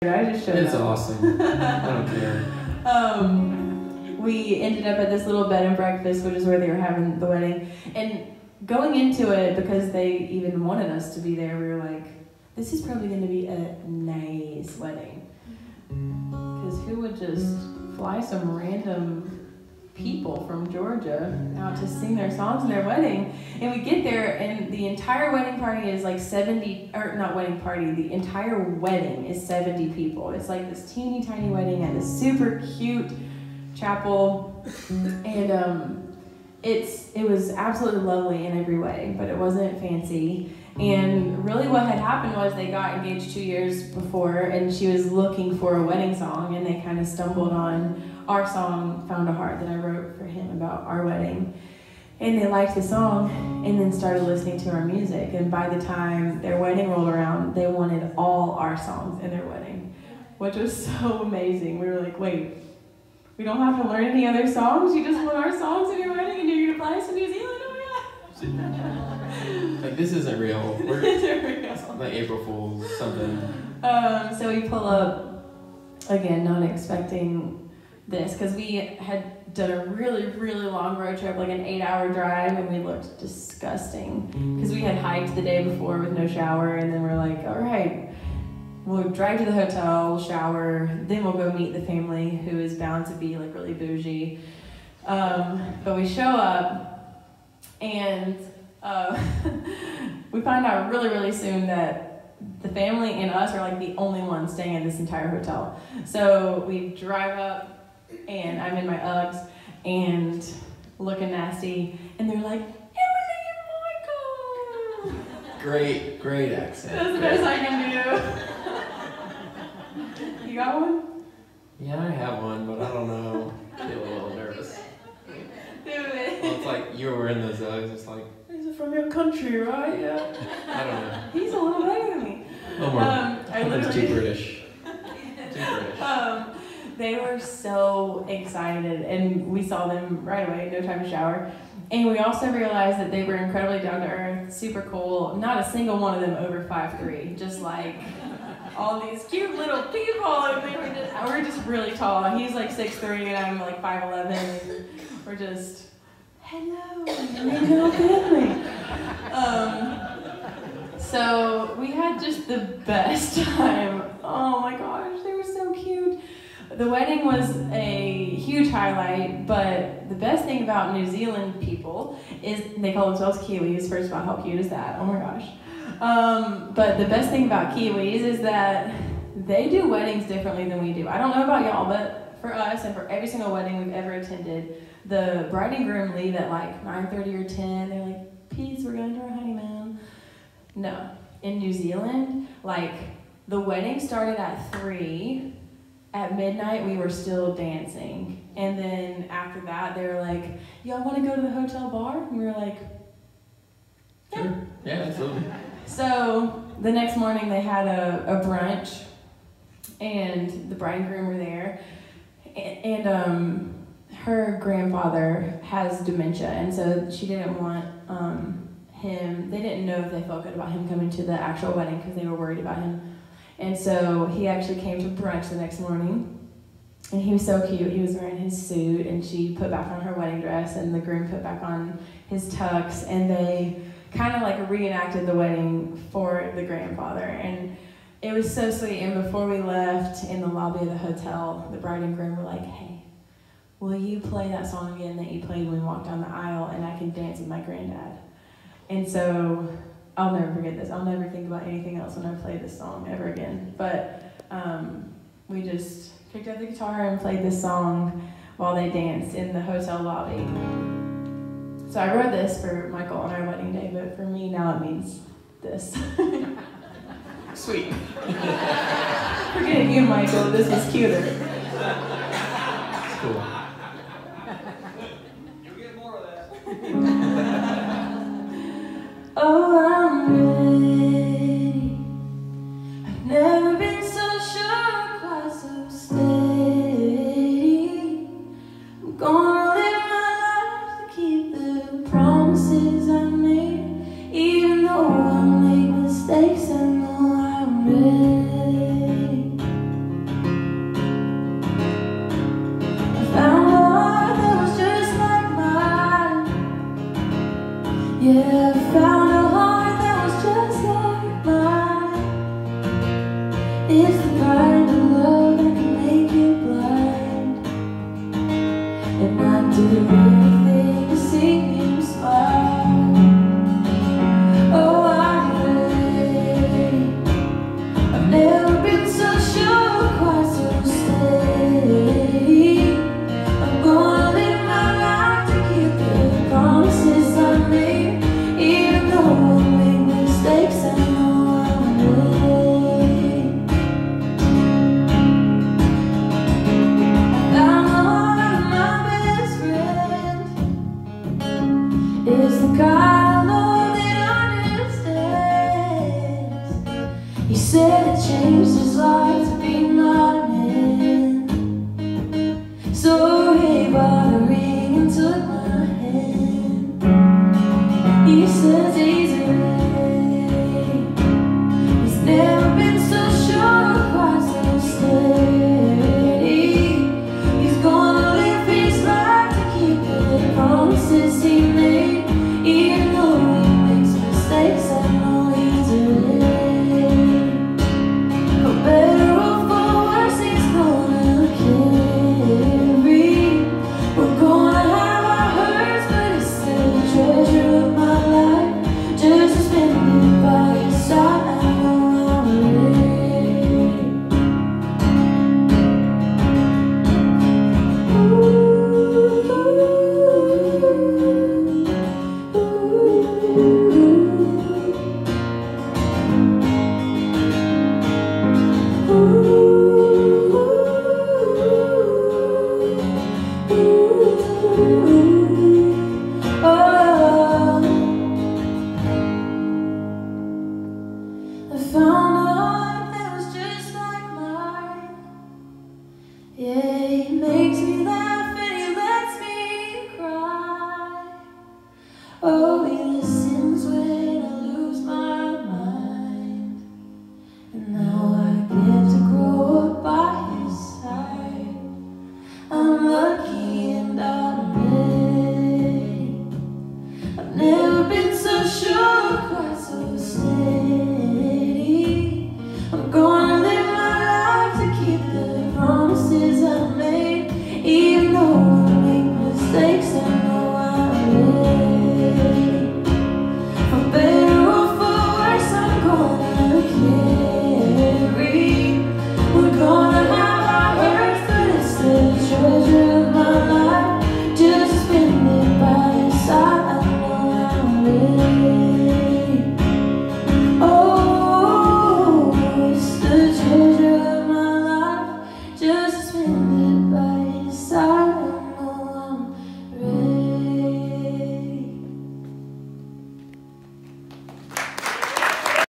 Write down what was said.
I just showed It's up. awesome. I don't care. We ended up at this little bed and breakfast, which is where they were having the wedding. And going into it, because they even wanted us to be there, we were like, this is probably going to be a nice wedding. Because who would just fly some random people from Georgia out to sing their songs in their wedding? And we get there, and the entire wedding party is like 70, or not wedding party, the entire wedding is 70 people. It's like this teeny tiny wedding at this super cute chapel, and it was absolutely lovely in every way, but it wasn't fancy. And really what had happened was they got engaged 2 years before, and she was looking for a wedding song, and they kind of stumbled on our song, Found a Heart, that I wrote for him about our wedding. And they liked the song, and then started listening to our music. And by the time their wedding rolled around, they wanted all our songs in their wedding, which was so amazing. We were like, wait, we don't have to learn any other songs? You just want our songs in your wedding, and you're going to fly us to New Zealand? Oh my gosh. Like, this isn't real. We're like April Fool's, something. So we pull up, again, not expecting this, because we had done a really, really long road trip, like an 8-hour drive, and we looked disgusting. Because we had hiked the day before with no shower, and then we're like, all right, we'll drive to the hotel, we'll shower, then we'll go meet the family who is bound to be like really bougie. But we show up, and we find out really, really soon that the family and us are like the only ones staying at this entire hotel. So we drive up, and I'm in my Uggs and looking nasty, and they're like, Emily and Michael! Great accent. That's the best I can do. You got one? Yeah, I have one, but I don't know. I feel a little nervous. Do it. Well, it's like you were in those Uggs. It's like, is it from your country, right? Yeah. I don't know. He's a little better than me. No more. I That's too literally. British. Too British. They were so excited, and we saw them right away, no time to shower. And we also realized that they were incredibly down to earth, super cool. Not a single one of them over 5'3", just like all these cute little people. And we're just really tall. He's like 6'3", and I'm like 5'11", and we're just, hello, little family. So we had just the best time. Oh my gosh, they were so cute. The wedding was a huge highlight, but the best thing about New Zealand people is they call themselves Kiwis. First of all, how cute is that? Oh my gosh. But the best thing about Kiwis is that they do weddings differently than we do. I don't know about y'all, but for us and for every single wedding we've ever attended, the bride and groom leave at like 9:30 or 10. They're like, peace, we're going to our honeymoon. No. In New Zealand, like, the wedding started at 3. At midnight, we were still dancing. And then after that, they were like, y'all want to go to the hotel bar? And we were like, yeah. Sure. Yeah, absolutely. So the next morning, they had a brunch, and the bride and groom were there. And her grandfather has dementia, and so she didn't want him, they didn't know if they felt good about him coming to the actual wedding because they were worried about him. And so he actually came to brunch the next morning, and he was so cute. He was wearing his suit, and she put back on her wedding dress, and the groom put back on his tux, and they kind of like reenacted the wedding for the grandfather. And it was so sweet. And before we left, in the lobby of the hotel, the bride and groom were like, hey, will you play that song again that you played when we walked down the aisle, and I can dance with my granddad? And so I'll never forget this. I'll never think about anything else when I play this song ever again. But we just picked up the guitar and played this song while they danced in the hotel lobby. So I wrote this for Michael on our wedding day, but for me now it means this. Sweet. Forget you, Michael. This was cuter. It's cool. You'll get more of that. Oh, I'm ready. I've never been so sure, quite so steady. I'm gonna live my life to keep the promises I made. Even though I make mistakes, I know I'm ready. is the kind of